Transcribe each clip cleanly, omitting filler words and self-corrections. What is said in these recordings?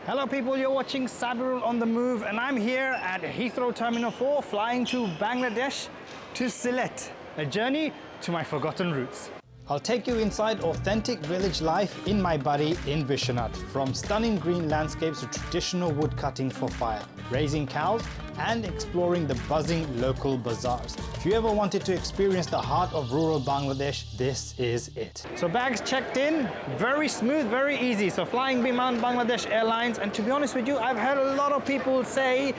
Hello people, you're watching Sabirul on the Move and I'm here at Heathrow Terminal 4 flying to Bangladesh to Sylhet, a journey to my forgotten roots. I'll take you inside authentic village life in my buddy in Bishnat, from stunning green landscapes to traditional wood cutting for fire, raising cows and exploring the buzzing local bazaars. If you ever wanted to experience the heart of rural Bangladesh, this is it. So bags checked in, very smooth, very easy. So flying Biman Bangladesh Airlines, and to be honest with you, I've heard a lot of people say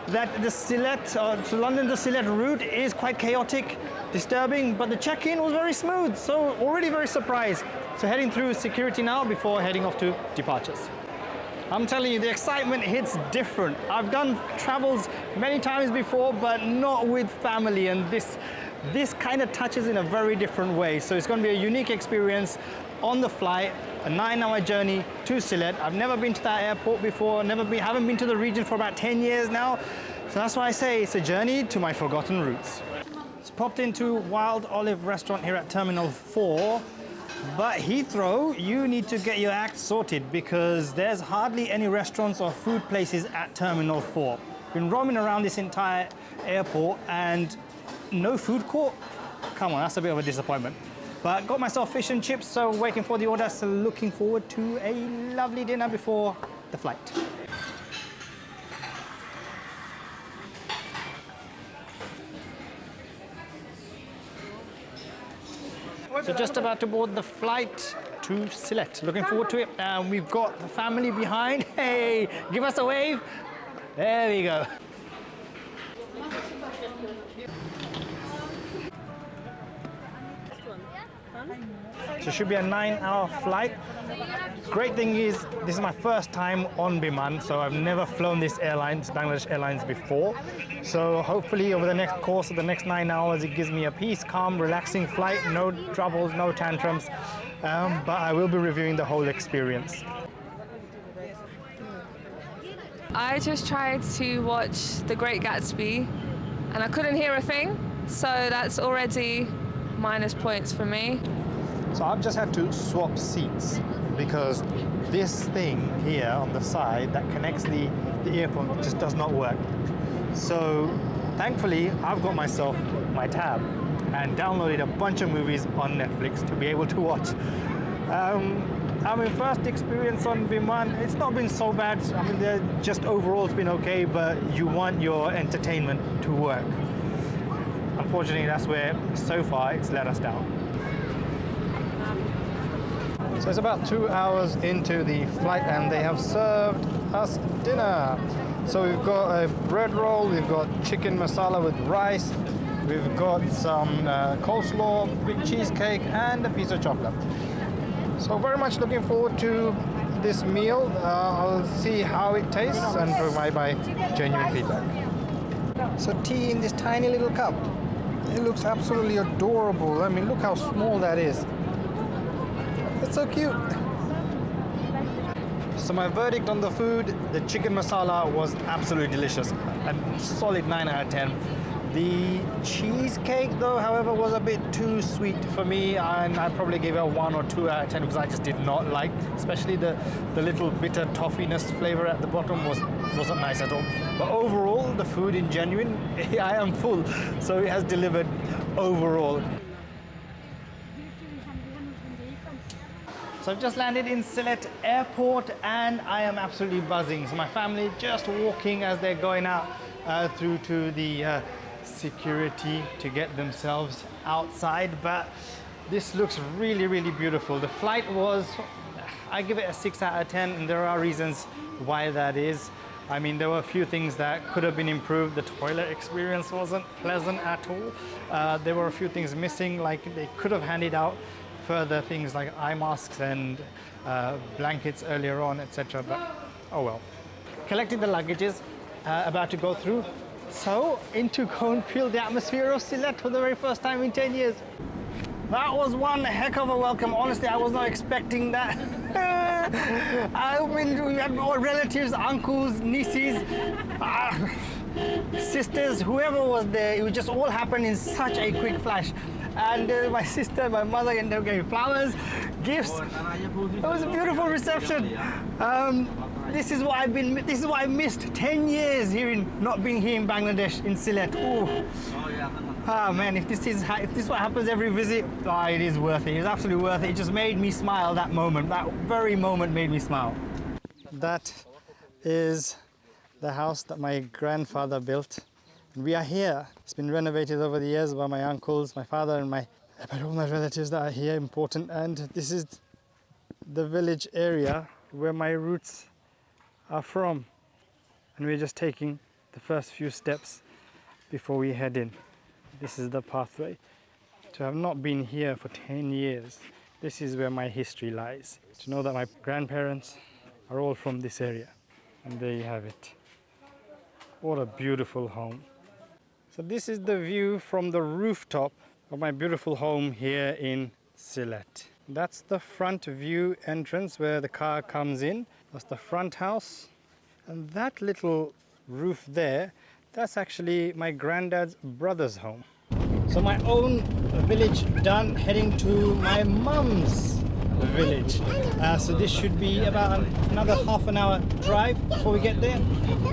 that the Sylhet, to London to Sylhet route is quite chaotic, disturbing, but the check-in was very smooth, so already very surprised. So heading through security now before heading off to departures. I'm telling you, the excitement hits different. I've done travels many times before, but not with family, and this kind of touches in a very different way. So it's going to be a unique experience on the flight, a 9-hour journey to Sylhet. I've never been to that airport before, haven't been to the region for about 10 years now. So that's why I say it's a journey to my forgotten roots. It's popped into Wild Olive restaurant here at Terminal 4. But Heathrow, you need to get your act sorted because there's hardly any restaurants or food places at Terminal 4. Been roaming around this entire airport and no food court? Come on, that's a bit of a disappointment. But got myself fish and chips, so waiting for the order, so looking forward to a lovely dinner before the flight. So just about to board the flight to Sylhet. Looking forward to it. We've got the family behind. Hey, give us a wave. There we go. So it should be a 9-hour flight. Great thing is, this is my first time on Biman, so I've never flown this airline, Bangladesh Airlines, before. So hopefully over the next course of the next 9 hours, it gives me a peace, calm, relaxing flight, no troubles, no tantrums. But I will be reviewing the whole experience. I just tried to watch The Great Gatsby and I couldn't hear a thing, so that's already minus points for me. So I've just had to swap seats because this thing here on the side that connects the earphone just does not work. So thankfully I've got myself my tab and downloaded a bunch of movies on Netflix to be able to watch. I mean, first experience on Biman, it's not been so bad. I mean, just overall it's been okay, but you want your entertainment to work. Unfortunately, that's where so far it's let us down. So it's about 2 hours into the flight and they have served us dinner. So we've got a bread roll, we've got chicken masala with rice, we've got some coleslaw, big cheesecake and a piece of chocolate. So very much looking forward to this meal. I'll see how it tastes and provide my genuine feedback. So tea in this tiny little cup. It looks absolutely adorable. I mean, look how small that is. It's so cute. So my verdict on the food, the chicken masala was absolutely delicious. A solid 9 out of 10. The cheesecake though, however, was a bit too sweet for me, and I'd probably give it a 1 or 2 out of 10 because I just did not like, especially the little bitter toffiness flavor at the bottom wasn't nice at all. But overall, the food in genuine, I am full, so it has delivered overall. So I've just landed in Sylhet Airport and I am absolutely buzzing. So my family just walking as they're going out through to the security to get themselves outside. But this looks really, really beautiful. The flight was, I give it a 6 out of 10 and there are reasons why that is. I mean, there were a few things that could have been improved. The toilet experience wasn't pleasant at all. There were a few things missing, like they could have handed out further things like eye masks and blankets earlier on, etc. But oh well. Collected the luggages, about to go through. So in to go and feel the atmosphere of Sylhet for the very first time in 10 years. That was one heck of a welcome. Honestly, I was not expecting that. I mean, we had more relatives, uncles, nieces, sisters, whoever was there. It just all happened in such a quick flash. And my sister, my mother ended up getting flowers, gifts. It was a beautiful reception. This is what I missed 10 years here not being here in Bangladesh, in Sylhet. Ooh. Ah man, if this is what happens every visit, it is worth it. It's absolutely worth it. It just made me smile that moment. That very moment made me smile. That is the house that my grandfather built. And we are here. It's been renovated over the years by my uncles, my father, and all my relatives that are here, important. And this is the village area where my roots are from. And we're just taking the first few steps before we head in. This is the pathway. To have not been here for 10 years, this is where my history lies. To know that my grandparents are all from this area. And there you have it. What a beautiful home. So this is the view from the rooftop of my beautiful home here in Sylhet. That's the front view entrance where the car comes in. That's the front house. And that little roof there, that's actually my granddad's brother's home. So my own village done, heading to my mum's village. So this should be about another half an hour drive before we get there.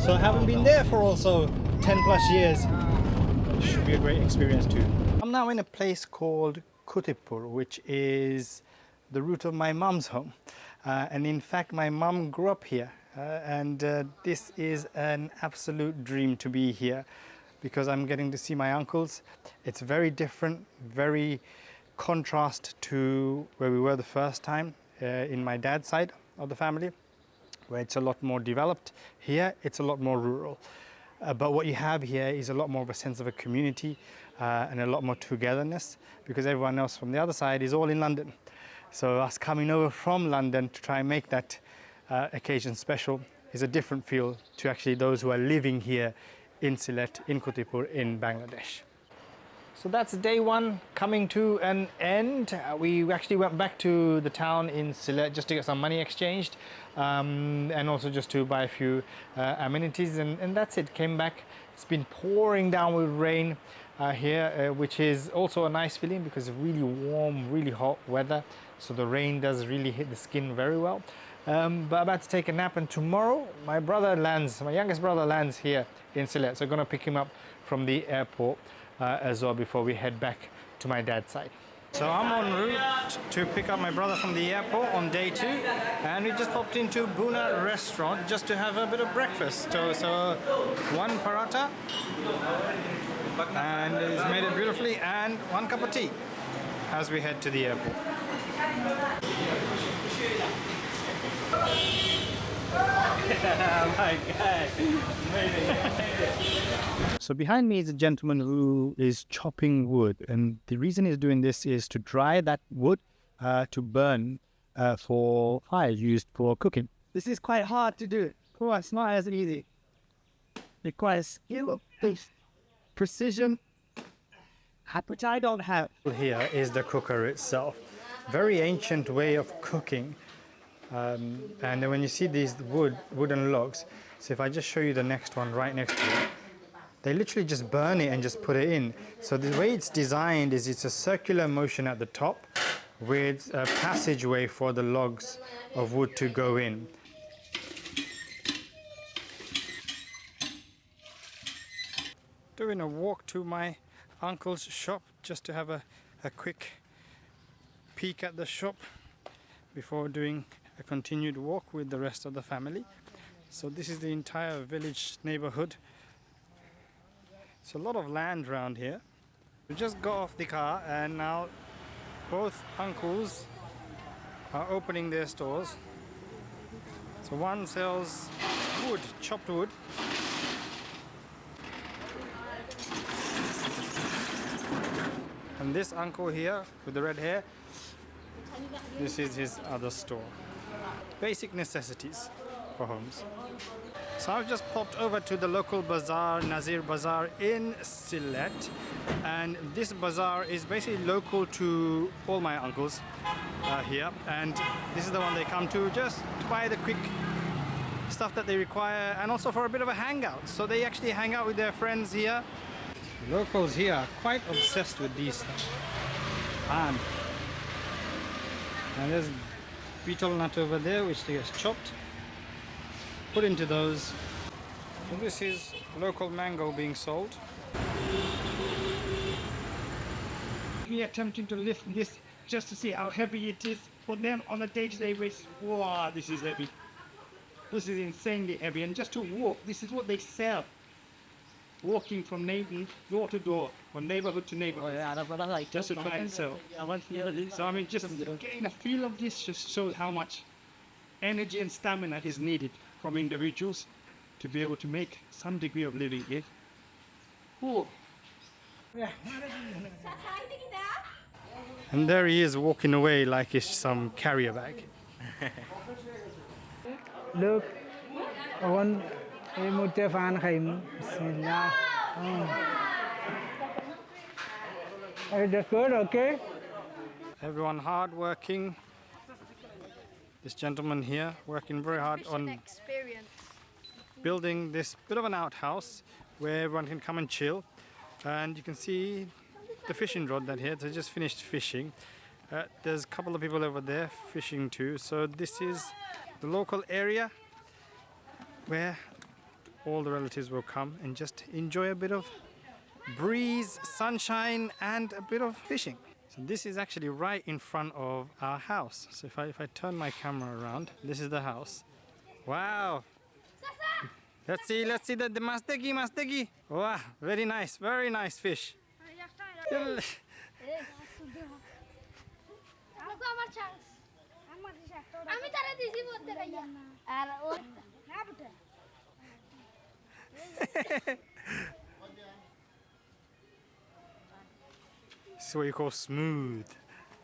So I haven't been there for also 10 plus years. Should be a great experience too. I'm now in a place called Kutub Pur, which is the root of my mum's home. And in fact, my mum grew up here. This is an absolute dream to be here because I'm getting to see my uncles. It's very different, very contrast to where we were the first time in my dad's side of the family, where it's a lot more developed. Here, it's a lot more rural. But what you have here is a lot more of a sense of a community and a lot more togetherness because everyone else from the other side is all in London. So us coming over from London to try and make that occasion special is a different feel to actually those who are living here in Sylhet, in Kutub Pur, in Bangladesh. So that's day one coming to an end. We actually went back to the town in Sylhet just to get some money exchanged and also just to buy a few amenities and that's it. Came back. It's been pouring down with rain here, which is also a nice feeling because it's really warm, really hot weather. So the rain does really hit the skin very well. But about to take a nap, and tomorrow my youngest brother lands here in Sylhet. So I'm going to pick him up from the airport as well before we head back to my dad's side. So I'm en route to pick up my brother from the airport on day 2, and we just popped into Biswanath restaurant just to have a bit of breakfast. So one paratha, and he's made it beautifully, and 1 cup of tea as we head to the airport. Oh my God. So behind me is a gentleman who is chopping wood, and the reason he's doing this is to dry that wood to burn for fire used for cooking. This is quite hard to do. Oh, it's not as easy. It requires skill, precision, which I don't have. Here is the cooker itself. Very ancient way of cooking. And when you see these wooden logs, so if I just show you the next one right next to it, they literally just burn it and just put it in. So the way it's designed is it's a circular motion at the top with a passageway for the logs of wood to go in. Doing a walk to my uncle's shop just to have a quick peek at the shop before doing a continued walk with the rest of the family. So this is the entire village neighborhood. It's a lot of land around here. We just got off the car and now both uncles are opening their stores. So one sells wood, chopped wood. And this uncle here with the red hair, this is his other store. Basic necessities for homes. So I've just popped over to the local bazaar, Nazir Bazaar in Sylhet, and this bazaar is basically local to all my uncles here, and this is the one they come to just to buy the quick stuff that they require and also for a bit of a hangout. So they actually hang out with their friends here. Locals here are quite obsessed with these things. And there's betel nut over there which gets chopped. put into those. And this is local mango being sold. We are attempting to lift this just to see how heavy it is for them on a day-to-day basis. Wow, this is heavy. This is insanely heavy. And just to walk, this is what they sell. Walking from door to door, from neighborhood to neighborhood. Just to try and sell. So I mean, just getting a feel of this just shows how much energy and stamina is needed from individuals to be able to make some degree of living here. Cool. And there he is walking away like it's some carrier bag. Look, on Mutefan Haim, Bismillah. That's good, okay? Everyone hard working. This gentleman here working very hard on building this bit of an outhouse where everyone can come and chill. And you can see the fishing rod that here. They just finished fishing. There's a couple of people over there fishing too. So this is the local area where all the relatives will come and just enjoy a bit of breeze, sunshine and a bit of fishing. So this is actually right in front of our house. So if I turn my camera around, this is the house. Wow! Let's see the mastegi. Wow, very nice fish. This is what you call smooth.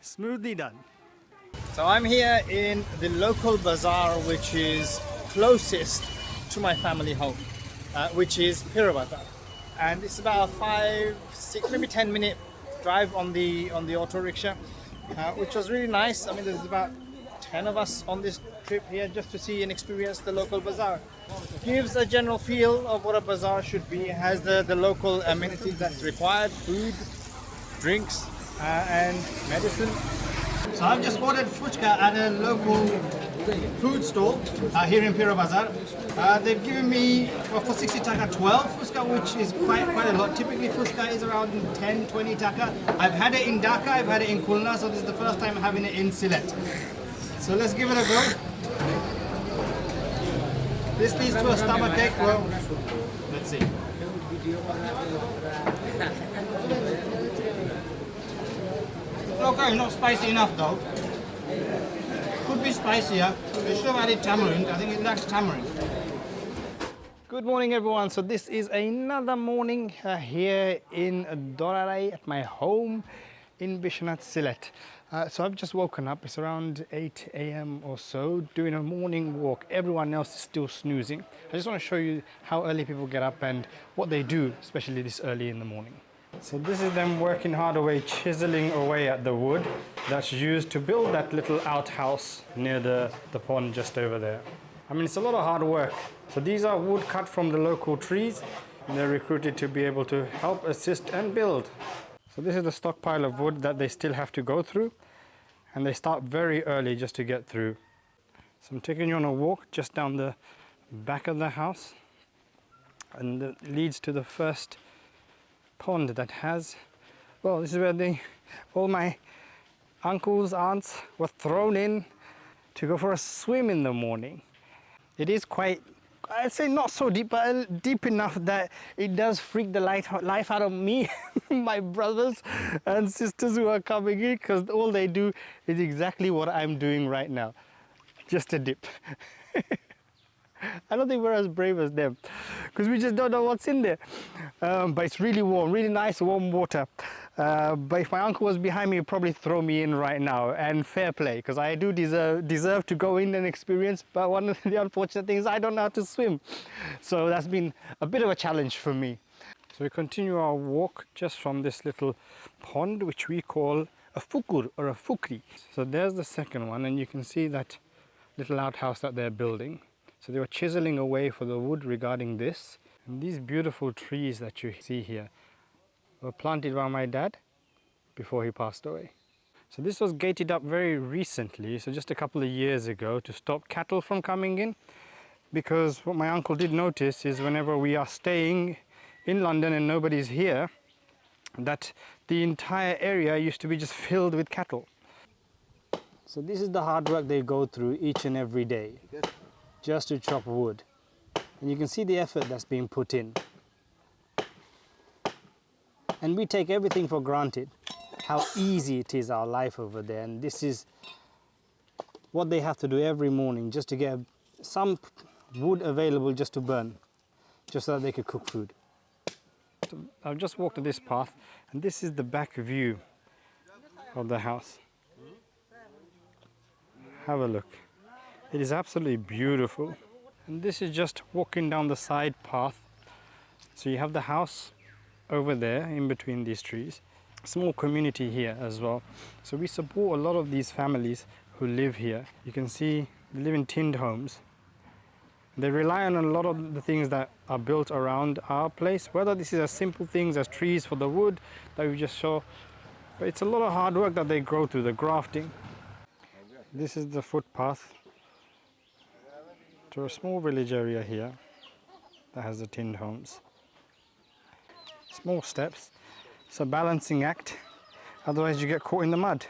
Smoothly done. So I'm here in the local bazaar which is closest to my family home, which is Pirar Bazaar. And it's about a 5, 6, maybe 10 minute drive on the auto rickshaw, which was really nice. I mean, there's about 10 of us on this trip here just to see and experience the local bazaar. Gives a general feel of what a bazaar should be. It has the local amenities that's required, food, drinks and medicine. So I've just ordered fuska at a local food stall here in Pirar Bazaar. They've given me for 60 taka 12 fuska, which is quite a lot. Typically fuska is around 10-20 taka. I've had it in Dhaka, I've had it in Khulna, so this is the first time having it in Sylhet. So let's give it a go. This leads to a stomach ache. Well, let's see. Okay, not spicy enough though. Could be spicier. They should have added tamarind. I think it lacks tamarind. Good morning, everyone. So this is another morning here in Dorarai at my home in Bishnat, Sylhet. So I've just woken up. It's around 8 a.m. or so, doing a morning walk. Everyone else is still snoozing. I just want to show you how early people get up and what they do, especially this early in the morning. So this is them working hard away, chiseling away at the wood that's used to build that little outhouse near the pond just over there. I mean, it's a lot of hard work. So these are wood cut from the local trees, and they're recruited to be able to help, assist and build. So this is the stockpile of wood that they still have to go through, and they start very early just to get through. So I'm taking you on a walk just down the back of the house, and it leads to the first pond that has, well, this is where all my uncles, aunts were thrown in to go for a swim in the morning. It is quite, I'd say not so deep, but deep enough that it does freak the life out of me, my brothers and sisters who are coming in, because all they do is exactly what I'm doing right now, just a dip. I don't think we're as brave as them because we just don't know what's in there. But it's really warm, really nice warm water. But if my uncle was behind me, he'd probably throw me in right now, and fair play, because I do deserve to go in and experience. But one of the unfortunate things, I don't know how to swim. So that's been a bit of a challenge for me. So we continue our walk just from this little pond, which we call a fukur or a fukri. So there's the second one, and you can see that little outhouse that they're building. So they were chiseling away for the wood regarding this. And these beautiful trees that you see here were planted by my dad before he passed away. So this was gated up very recently, so just a couple of years ago, to stop cattle from coming in. because what my uncle did notice is whenever we are staying in London and nobody's here, that the entire area used to be just filled with cattle. So this is the hard work they go through each and every day, just to chop wood. And you can see the effort that's being put in. And we take everything for granted, how easy it is, our life over there. And this is what they have to do every morning just to get some wood available just to burn, just so that they could cook food. So I've just walked to this path, and this is the back view of the house. Have a look. It is absolutely beautiful. And this is just walking down the side path. So you have the house over there in between these trees. Small community here as well. So we support a lot of these families who live here. You can see they live in tinned homes. They rely on a lot of the things that are built around our place, whether this is as simple things as trees for the wood that we just saw, but it's a lot of hard work that they go through, the grafting. This is the footpath to a small village area here that has the tinned homes. Small steps. It's a balancing act, otherwise you get caught in the mud.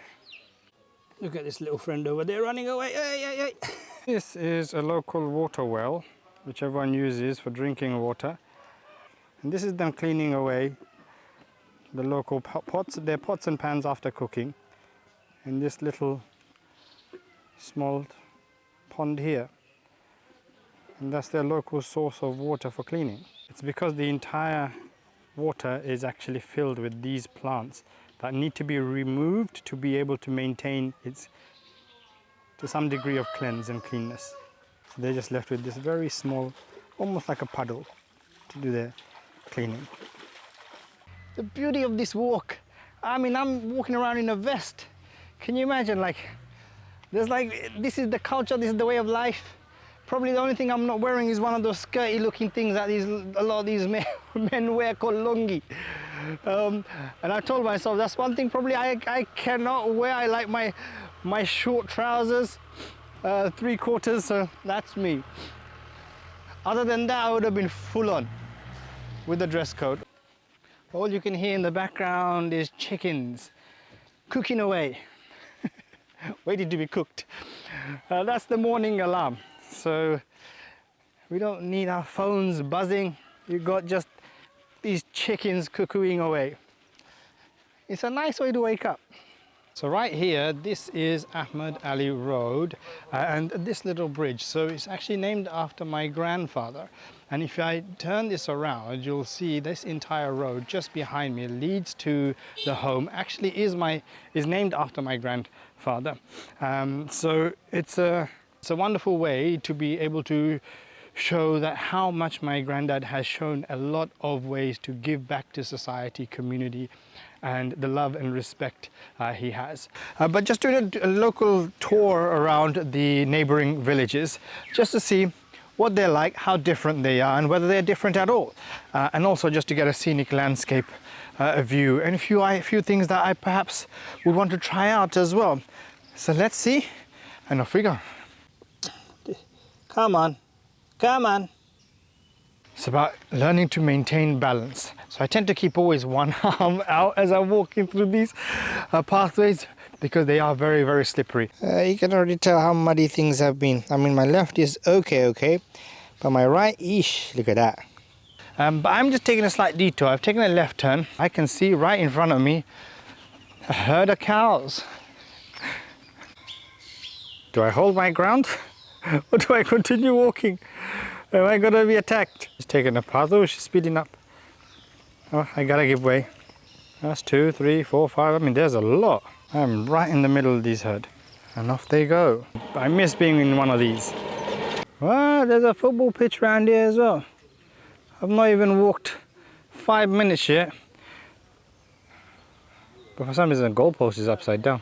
Look at this little friend over there running away. Hey, hey, hey. This is a local water well, which everyone uses for drinking water. And this is them cleaning away the local pots, their pots and pans after cooking, in this little small pond here. And that's their local source of water for cleaning. It's because the entire water is actually filled with these plants that need to be removed to be able to maintain its, to some degree of cleanse and cleanness. So they're just left with this very small, almost like a puddle, to do their cleaning. The beauty of this walk, I mean, I'm walking around in a vest. Can you imagine, this is the culture, this is the way of life. Probably the only thing I'm not wearing is one of those skirty looking things that a lot of these men wear called lungi. And I told myself that's one thing probably I cannot wear. I like my short trousers, 3/4, so that's me. Other than that, I would have been full on with the dress code. All you can hear in the background is chickens cooking away, waiting to be cooked. That's the morning alarm. So we don't need our phones buzzing. You've got just these chickens cuckooing away. It's a nice way to wake up. So right here, this is Ahmed Ali Road and this little bridge. So it's actually named after my grandfather. And if I turn this around, you'll see this entire road just behind me leads to the home. Actually is named after my grandfather. So it's a wonderful way to be able to show that how much my granddad has shown a lot of ways to give back to society, community, and the love and respect he has. But just doing a local tour around the neighboring villages, just to see what they're like, how different they are, and whether they're different at all. And also just to get a scenic landscape view, and a few things that I perhaps would want to try out as well. So let's see, and off we go. Come on, come on. It's about learning to maintain balance. So I tend to keep always one arm out as I'm walking through these pathways because they are very, very slippery. You can already tell how muddy things have been. I mean, my left is okay, but my right, eesh, look at that. But I'm just taking a slight detour. I've taken a left turn. I can see right in front of me a herd of cows. Do I hold my ground? Or do I continue walking? Am I gonna be attacked? She's taking a path. Oh, she's speeding up. Oh, I gotta give way. That's 2, 3, 4, 5. I mean, there's a lot. I'm right in the middle of these herd. And off they go. I miss being in one of these. Wow, there's a football pitch around here as well. I've not even walked 5 minutes yet. But for some reason, the goalpost is upside down.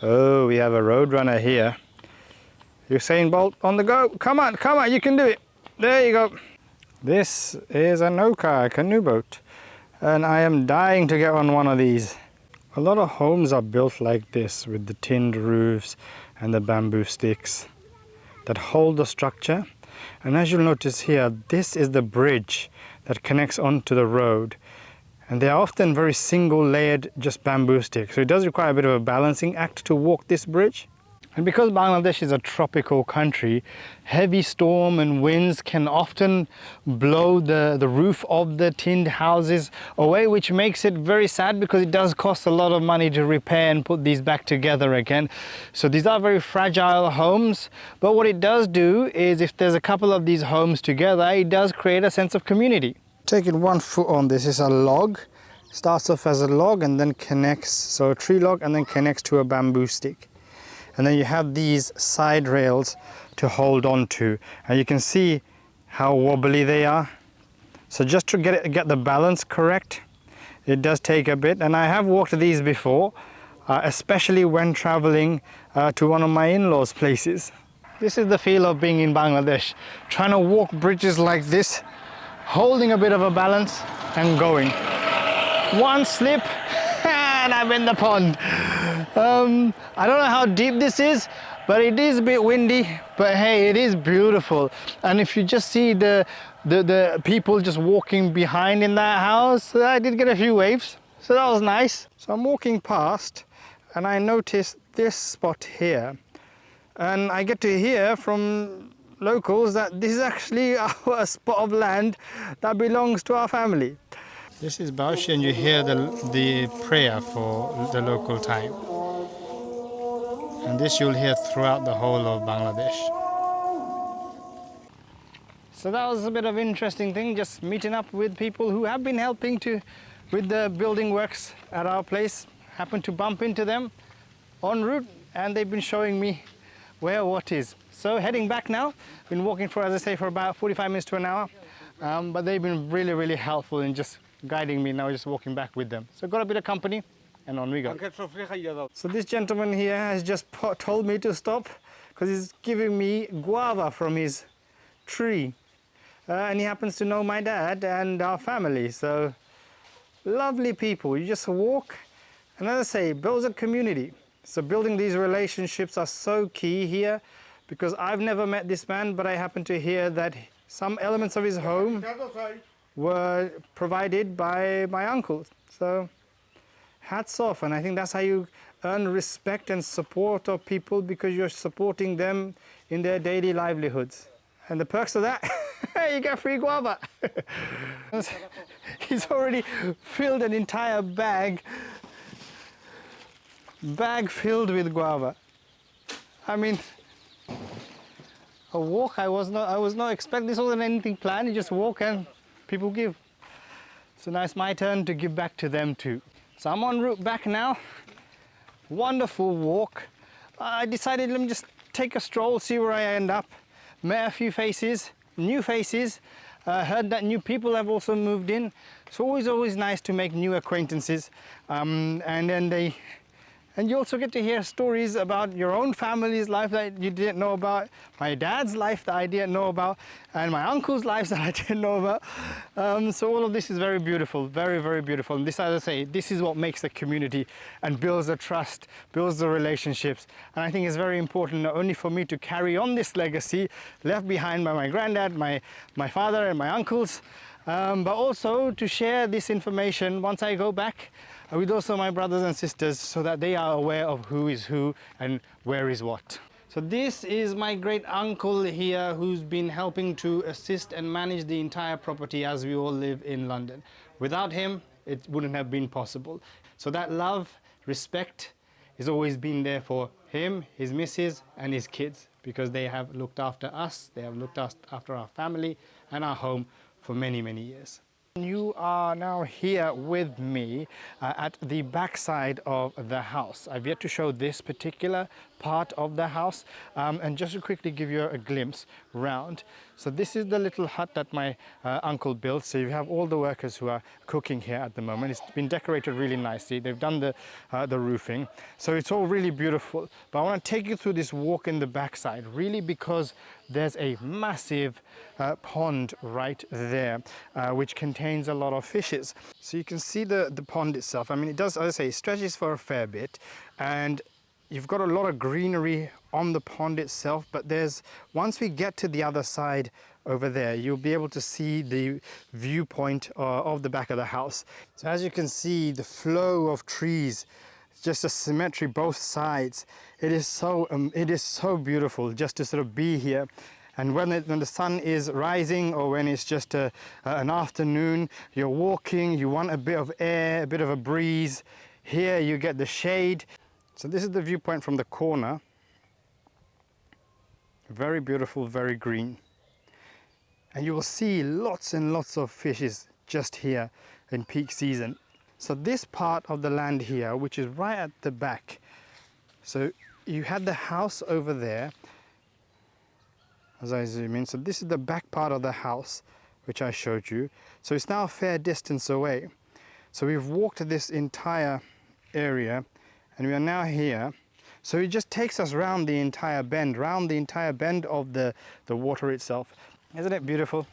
Oh, we have a road runner here. Usain Bolt on the go. Come on, you can do it. There you go. This is a Noka, a canoe boat. And I am dying to get on one of these. A lot of homes are built like this with the tinned roofs and the bamboo sticks that hold the structure. And as you'll notice here, this is the bridge that connects onto the road. And they are often very single layered, just bamboo sticks. So it does require a bit of a balancing act to walk this bridge. And because Bangladesh is a tropical country, heavy storm and winds can often blow the roof of the tinned houses away, which makes it very sad because it does cost a lot of money to repair and put these back together again. So these are very fragile homes, but what it does do is if there's a couple of these homes together, it does create a sense of community. Taking 1 foot on this is a log. Starts off as a log and then connects, so a tree log, and then connects to a bamboo stick. And then you have these side rails to hold on to, and you can see how wobbly they are. So just to get the balance correct, it does take a bit. And I have walked these before, especially when traveling to one of my in-laws' places. This is the feel of being in Bangladesh, trying to walk bridges like this, holding a bit of a balance and going. One slip and I'm in the pond. I don't know how deep this is, but it is a bit windy, but hey, it is beautiful. And if you just see the people just walking behind in that house, I did get a few waves, so that was nice. So I'm walking past and I noticed this spot here, and I get to hear from locals that this is actually a spot of land that belongs to our family. This is Baushi, and you hear the prayer for the local time. And this you'll hear throughout the whole of Bangladesh. So that was a bit of an interesting thing, just meeting up with people who have been helping with the building works at our place. Happened to bump into them en route, and they've been showing me where what is. So heading back now, been walking for, as I say, for about 45 minutes to an hour, but they've been really, really helpful in just guiding me. Now just walking back with them. So got a bit of company and on we go. So this gentleman here has just told me to stop because he's giving me guava from his tree. And he happens to know my dad and our family. So lovely people. You just walk, and as I say, builds a community. So building these relationships are so key here, because I've never met this man, but I happen to hear that some elements of his home were provided by my uncle. So hats off, and I think that's how you earn respect and support of people, because you're supporting them in their daily livelihoods. And the perks of that, you get free guava. He's already filled an entire bag filled with guava. I mean, a walk, I was not expecting, this wasn't anything planned, you just walk and people give. So now it's my turn to give back to them too. So I'm en route back now. Wonderful walk. I decided let me just take a stroll, see where I end up. Met a few faces, new faces. Heard that new people have also moved in. It's always nice to make new acquaintances. And you also get to hear stories about your own family's life that you didn't know about, my dad's life that I didn't know about, and my uncle's lives that I didn't know about. So all of this is very beautiful, very, very beautiful. And this, as I say, this is what makes the community and builds the trust, builds the relationships. And I think it's very important not only for me to carry on this legacy left behind by my granddad, my father and my uncles, but also to share this information once I go back with also my brothers and sisters, so that they are aware of who is who and where is what. So this is my great uncle here, who's been helping to assist and manage the entire property as we all live in London. Without him, it wouldn't have been possible. So that love, respect has always been there for him, his missus and his kids, because they have looked after us, they have looked after our family and our home for many, many years. You are now here with me at the backside of the house. I've yet to show this particular part of the house, and just to quickly give you a glimpse round. So this is the little hut that my uncle built. So you have all the workers who are cooking here at the moment. It's been decorated really nicely. They've done the roofing. So it's all really beautiful. But I want to take you through this walk in the backside, really, because there's a massive pond right there, which contains a lot of fishes. So you can see the pond itself. I mean, it does, as I say, stretches for a fair bit, and you've got a lot of greenery on the pond itself, but once we get to the other side over there, you'll be able to see the viewpoint of the back of the house. So as you can see, the flow of trees, just a symmetry both sides. It is so beautiful just to sort of be here. And when the sun is rising, or when it's just an afternoon, you're walking, you want a bit of air, a bit of a breeze. Here you get the shade. So this is the viewpoint from the corner. Very beautiful, very green. And you will see lots and lots of fishes just here in peak season. So this part of the land here, which is right at the back, so you had the house over there, as I zoom in. So this is the back part of the house, which I showed you. So it's now a fair distance away. So we've walked this entire area, and we are now here. So it just takes us round the entire bend of the water itself. Isn't it beautiful?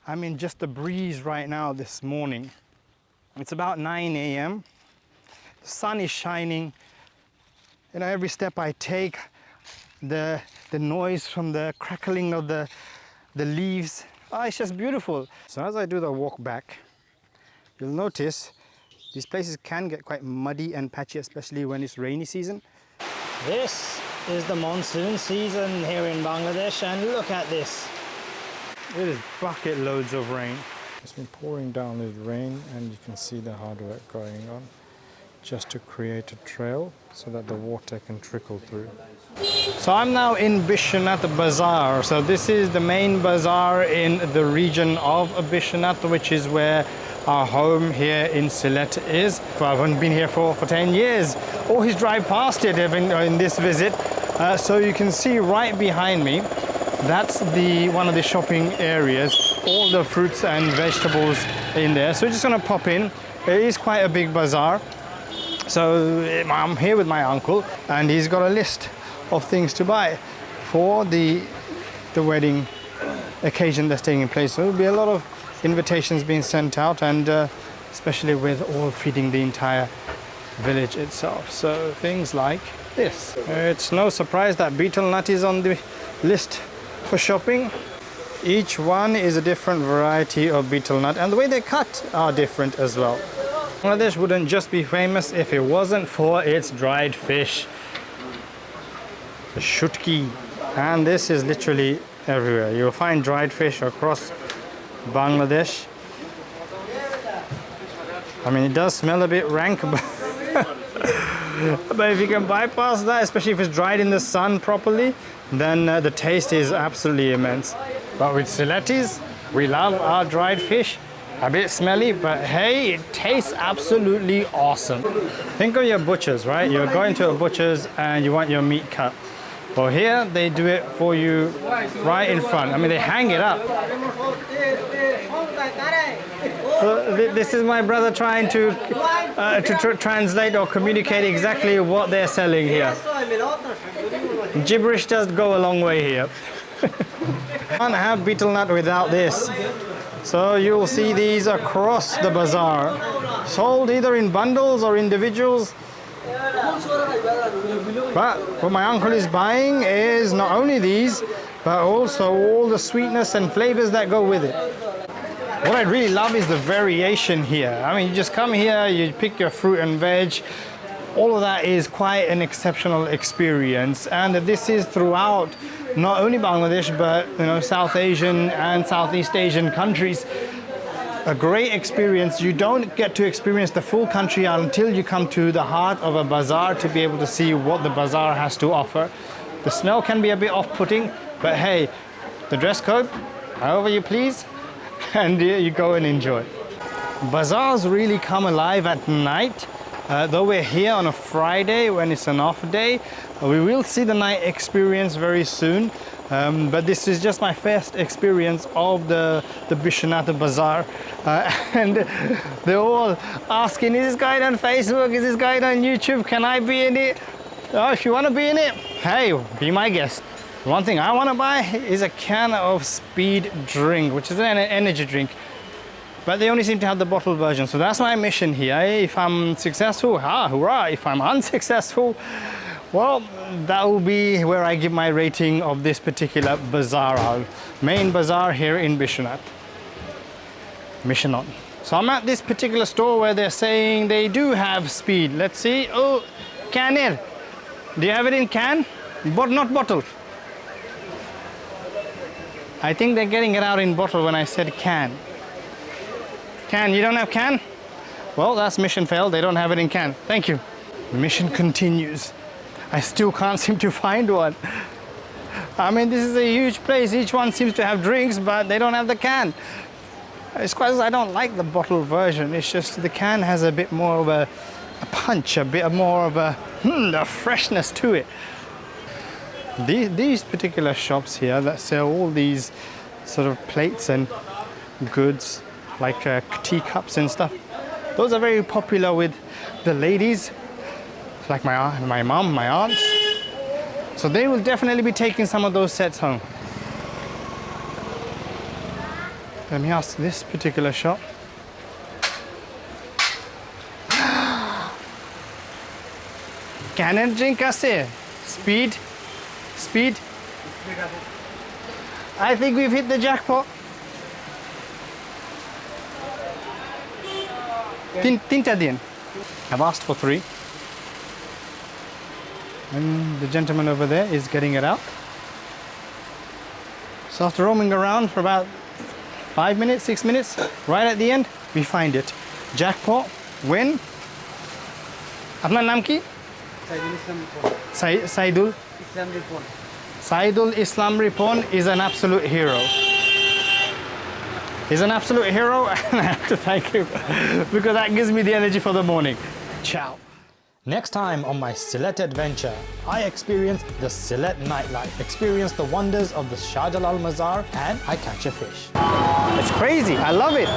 I mean, just the breeze right now this morning. It's about 9 a.m. The sun is shining. You know, every step I take, the noise from the crackling of the leaves, it's just beautiful. So as I do the walk back, you'll notice these places can get quite muddy and patchy, especially when it's rainy season. This is the monsoon season here in Bangladesh, and look at this. It is bucket loads of rain. It's been pouring down with rain, and you can see the hard work going on just to create a trail so that the water can trickle through. So I'm now in Biswanath Bazaar. So this is the main bazaar in the region of Bishnat, which is where our home here in Sylhet is. I haven't been here for 10 years. Always drive past it in this visit. So you can see right behind me, that's one of the shopping areas, all the fruits and vegetables in there. So we're just gonna pop in. It is quite a big bazaar. So I'm here with my uncle, and he's got a list of things to buy for the wedding occasion that's taking place. So there'll be a lot of invitations being sent out, and especially with all feeding the entire village itself. So things like this. It's no surprise that betel nut is on the list for shopping. Each one is a different variety of betel nut, and the way they cut are different as well. Bangladesh wouldn't just be famous if it wasn't for its dried fish, the Shutki. And this is literally everywhere. You'll find dried fish across Bangladesh. I mean, it does smell a bit rank, but if you can bypass that, especially if it's dried in the sun properly, then the taste is absolutely immense. But with Sylhetis, we love our dried fish. A bit smelly, but hey, it tastes absolutely awesome. Think of your butchers, right? You're going to a butcher's and you want your meat cut. Well, here they do it for you right in front. I mean, they hang it up. So this is my brother trying to translate or communicate exactly what they're selling here. Gibberish does go a long way here. Can't have betel nut without this. So you'll see these across the bazaar, sold either in bundles or individuals. But what my uncle is buying is not only these, but also all the sweetness and flavors that go with it. What I really love is the variation here. I mean, you just come here, you pick your fruit and veg. All of that is quite an exceptional experience, and this is throughout not only Bangladesh, but South Asian and Southeast Asian countries. A great experience. You don't get to experience the full country until you come to the heart of a bazaar to be able to see what the bazaar has to offer. The smell can be a bit off-putting, but hey, the dress code, however you please, and you go and enjoy. Bazaars really come alive at night. Though we're here on a Friday when it's an off day, we will see the night experience very soon. But this is just my first experience of the Biswanath Bazaar. And they're all asking, is this guy on Facebook? Is this guy on YouTube? Can I be in it? Oh, if you want to be in it, hey, be my guest. One thing I want to buy is a can of speed drink, which is an energy drink. But they only seem to have the bottle version. So that's my mission here. If I'm successful, hurrah. If I'm unsuccessful, Well, that will be where I give my rating of this particular bazaar, our main bazaar here in Bishnat. Bishnat. So I'm at this particular store where they're saying they do have speed. Let's see. Oh, can it? Do you have it in can? But not bottle. I think they're getting it out in bottle when I said can. Can, you don't have can? Well, that's mission failed. They don't have it in can. Thank you. The mission continues. I still can't seem to find one. I mean, this is a huge place. Each one seems to have drinks, but they don't have the can. It's quite as I don't like the bottle version. It's just the can has a bit more of a punch, a bit more of a freshness to it. These particular shops here that sell all these sort of plates and goods, like teacups and stuff, those are very popular with the ladies, like my mom, my aunts. So they will definitely be taking some of those sets home. Let me ask this particular shop. Can and drink ase? Speed? Speed? I think we've hit the jackpot. Tinta din. I've asked for 3. And the gentleman over there is getting it out. So after roaming around for about 5 minutes, 6 minutes, right at the end, we find it. Jackpot, win. Apna naam ki? Saidul Islam Ripon. Saidul Islam Ripon is an absolute hero. He's an absolute hero, and I have to thank him because that gives me the energy for the morning. Ciao. Next time on my Sylhet adventure, I experience the Sylhet nightlife, experience the wonders of the Shah Jalal Bazaar, and I catch a fish. It's crazy, I love it.